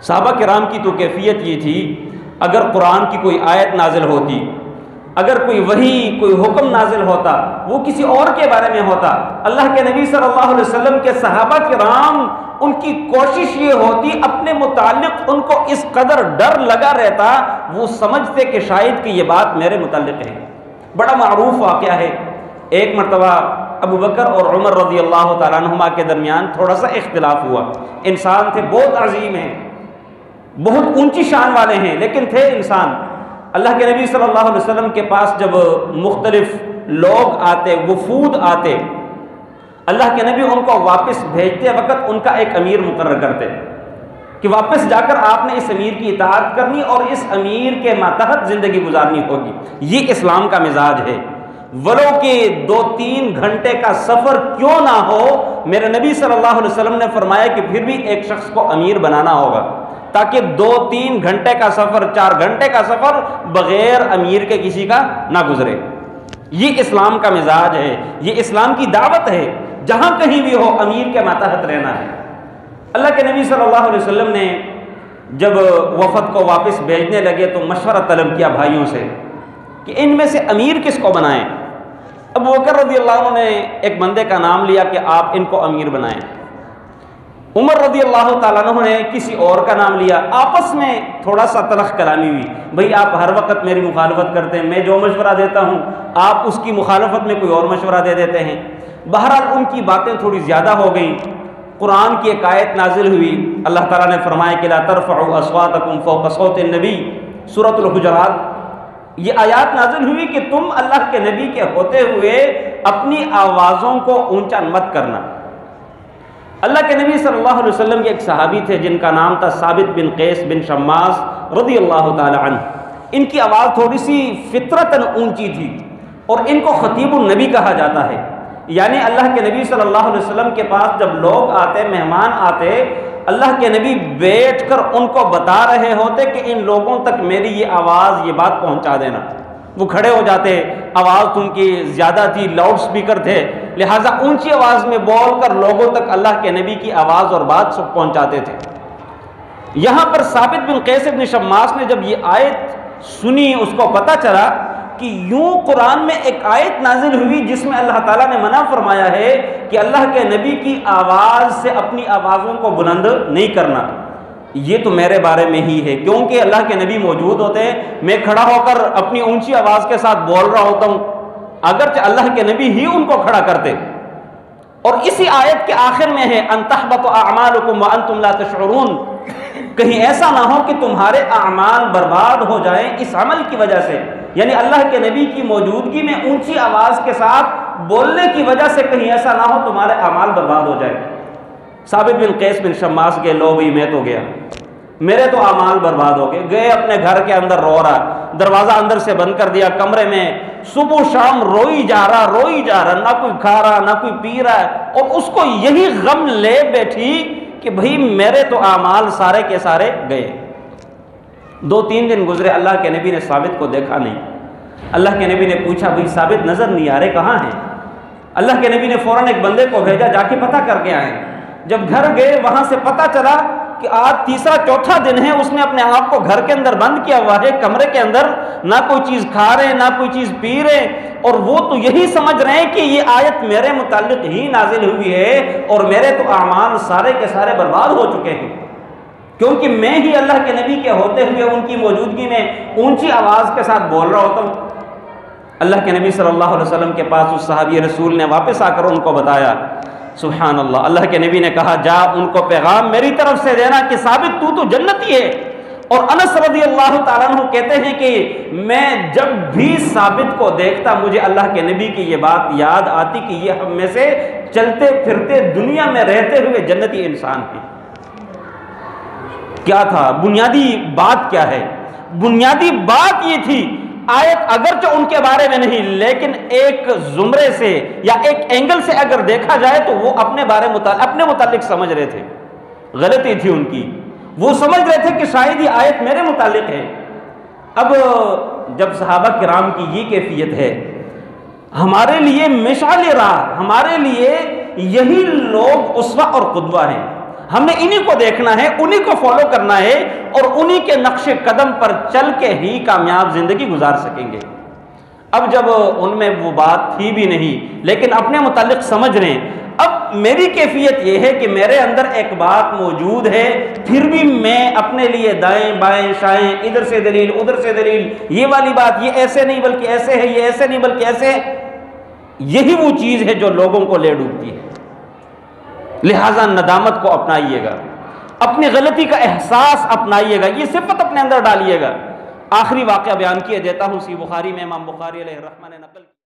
صحابہ کرام کی تو کیفیت یہ تھی، اگر قرآن کی کوئی آیت نازل ہوتی، اگر کوئی وحی کوئی حکم نازل ہوتا، وہ کسی اور کے بارے میں ہوتا، اللہ کے نبی صلی اللہ علیہ وسلم کے صحابہ کرام ان کی کوشش یہ ہوتی، اپنے متعلق ان کو اس قدر ڈر لگا رہتا، وہ سمجھتے کہ شاید کہ یہ بات میرے متعلق ہے۔ بڑا معروف واقعہ ہے، ایک مرتبہ ابو بکر اور عمر رضی اللہ تعالیٰ عنہما کے درمیان تھوڑا سا اختلاف ہوا۔ انسان تھے، بہت عظیم ہیں، بہت اونچی شان والے ہیں، لیکن تھے انسان۔ اللہ کے نبی صلی اللہ علیہ وسلم کے پاس جب مختلف لوگ آتے، وفود آتے، اللہ کے نبی ان کو واپس بھیجتے وقت ان کا ایک امیر مقرر کرتے کہ واپس جا کر آپ نے اس امیر کی اطاعت کرنی اور اس امیر کے ماتحت زندگی گزارنی ہوگی۔ یہ اسلام کا مزاج ہے، ولو کہ 2-3 گھنٹے کا سفر کیوں نہ ہو، میرے نبی صلی اللہ علیہ وسلم نے فرمایا کہ پھر بھی ایک شخص کو امیر بنانا ہوگا، تاکہ 2-3 گھنٹے کا سفر، 4 گھنٹے کا سفر بغیر امیر کے کسی کا نہ گزرے۔ یہ اسلام کا مزاج ہے، یہ اسلام کی دعوت ہے، جہاں کہیں بھی ہو امیر کے ماتحت رہنا ہے۔ اللہ کے نبی صلی اللہ علیہ وسلم نے جب وفد کو واپس بھیجنے لگے تو مشورہ طلب کیا بھائیوں سے کہ ان میں سے امیر کس کو بنائیں۔ ابو بکر رضی اللہ عنہ نے ایک بندے کا نام لیا کہ آپ ان کو امیر بنائیں۔ عمر رضی اللہ تعالیٰ عنہ نے کسی اور کا نام لیا۔ آپس میں تھوڑا سا تلخ کلامی ہوئی، بھئی آپ ہر وقت میری مخالفت کرتے ہیں، میں جو مشورہ دیتا ہوں آپ اس کی مخالفت میں کوئی اور مشورہ دے دیتے ہیں۔ بہرحال ان کی باتیں تھوڑی زیادہ ہو گئیں۔ قرآن کی ایک آیت نازل ہوئی، اللہ تعالیٰ نے فرمایا کہ لا ترفعوا اصواتکم فوق صوت النبی، سورۃ الحجرات۔ یہ آیات نازل ہوئی کہ تم اللہ کے نبی کے ہوتے ہوئے اپنی آوازوں کو اونچا مت کرنا۔ اللہ کے نبی صلی اللہ علیہ وسلم کے ایک صحابی تھے جن کا نام تھا ثابت بن قیس بن شماس رضی اللہ تعالی عنہ۔ ان کی آواز تھوڑی سی فطرتاً اونچی تھی اور ان کو خطیب النبی کہا جاتا ہے، یعنی اللہ کے نبی صلی اللہ علیہ وسلم کے پاس جب لوگ آتے، مہمان آتے، اللہ کے نبی بیٹھ کر ان کو بتا رہے ہوتے کہ ان لوگوں تک میری یہ آواز، یہ بات پہنچا دینا۔ وہ کھڑے ہو جاتے، آواز تم کی زیادہ تھی، لاؤڈ سپیکر تھے، لہٰذا اونچی آواز میں بول کر لوگوں تک اللہ کے نبی کی آواز اور بات سب پہنچاتے تھے۔ یہاں پر ثابت بن قیس بن شماس نے جب یہ آیت سنی، اس کو پتہ چلا کہ یوں قرآن میں ایک آیت نازل ہوئی جس میں اللہ تعالیٰ نے منع فرمایا ہے کہ اللہ کے نبی کی آواز سے اپنی آوازوں کو بلند نہیں کرنا۔ یہ تو میرے بارے میں ہی ہے، کیونکہ اللہ کے نبی موجود ہوتے ہیں، میں کھڑا ہو کر اپنی اونچی آواز کے ساتھ بول رہا ہوتا ہوں، اگرچہ اللہ کے نبی ہی ان کو کھڑا کرتے۔ اور اسی آیت کے آخر میں ہے ان تحبط اعمالکم وانتم لا تشعرون، کہیں ایسا نہ ہو کہ تمہارے اعمال برباد ہو جائیں اس عمل کی وجہ سے، یعنی اللہ کے نبی کی موجودگی میں اونچی آواز کے ساتھ بولنے کی وجہ سے کہیں ایسا نہ ہو تمہارے اعمال برباد ہو جائے۔ ثابت بن قیس بن شماس کے لو بھی میں تو گیا، میرے تو اعمال برباد ہو گئے، اپنے گھر کے اندر رو رہا، دروازہ اندر سے بند کر دیا، کمرے میں صبح شام روئی جا رہا، نہ کوئی کھا رہا نہ کوئی پی رہا ہے، اور اس کو یہی غم لے بیٹھی کہ بھئی میرے تو اعمال سارے کے سارے گئے۔ 2-3 دن گزرے، اللہ کے نبی نے ثابت کو دیکھا نہیں۔ اللہ کے نبی نے پوچھا بھئی ثابت نظر نہیں آ رہے، کہاں ہیں؟ اللہ کے نبی نے فوراً ایک بندے کو بھیجا، جا کے پتہ کر کے آئے۔ جب گھر گئے وہاں سے پتہ چلا کہ آج 3را-4تھا دن ہے اس نے اپنے آپ کو گھر کے اندر بند کیا ہوا ہے، کمرے کے اندر، نہ کوئی چیز کھا رہے نہ کوئی چیز پی رہے، اور وہ تو یہی سمجھ رہے ہیں کہ یہ آیت میرے متعلق ہی نازل ہوئی ہے اور میرے تو اعمال سارے کے سارے برباد ہو چکے ہیں، کیونکہ میں ہی اللہ کے نبی کے ہوتے ہوئے ان کی موجودگی میں اونچی آواز کے ساتھ بول رہا ہوتا ہوں۔ اللہ کے نبی صلی اللہ علیہ وسلم کے پاس اس صحابی رسول نے واپس آ کر ان کو بتایا۔ سبحان اللہ، اللہ کے نبی نے کہا جا ان کو پیغام میری طرف سے دینا کہ ثابت تو جنتی ہے۔ اور انس رضی اللہ تعالیٰ عنہ کہتے ہیں کہ میں جب بھی ثابت کو دیکھتا مجھے اللہ کے نبی کی یہ بات یاد آتی کہ یہ ہم میں سے چلتے پھرتے دنیا میں رہتے ہوئے جنتی انسان ہیں۔ کیا تھا بنیادی بات؟ کیا ہے بنیادی بات؟ یہ تھی آیت اگرچہ ان کے بارے میں نہیں، لیکن ایک زمرے سے یا ایک اینگل سے اگر دیکھا جائے تو وہ اپنے متعلق سمجھ رہے تھے۔ غلطی تھی ان کی، وہ سمجھ رہے تھے کہ شاید یہ آیت میرے متعلق ہے۔ اب جب صحابہ کرام کی یہ کیفیت ہے، ہمارے لیے مشعل راہ، ہمارے لیے یہی لوگ اسوہ اور قدوہ ہیں۔ ہم نے انہی کو دیکھنا ہے، انہی کو فالو کرنا ہے، اور انہی کے نقش قدم پر چل کے ہی کامیاب زندگی گزار سکیں گے۔ اب جب ان میں وہ بات تھی بھی نہیں لیکن اپنے متعلق سمجھ رہے ہیں، اب میری کیفیت یہ ہے کہ میرے اندر ایک بات موجود ہے، پھر بھی میں اپنے لیے دائیں بائیں شائیں، ادھر سے دلیل ادھر سے دلیل، یہ والی بات یہ ایسے نہیں بلکہ ایسے ہے، یہ ایسے نہیں بلکہ ایسے ہے، یہی وہ چیز ہے جو لوگوں کو لے ڈوبتی ہے۔ لہٰذا ندامت کو اپنائیے گا، اپنی غلطی کا احساس اپنائیے گا، یہ صفت اپنے اندر ڈالیے گا۔ آخری واقعہ بیان کیے دیتا ہوں، صحیح بخاری میں امام بخاری علیہ الرحمہ نے نقل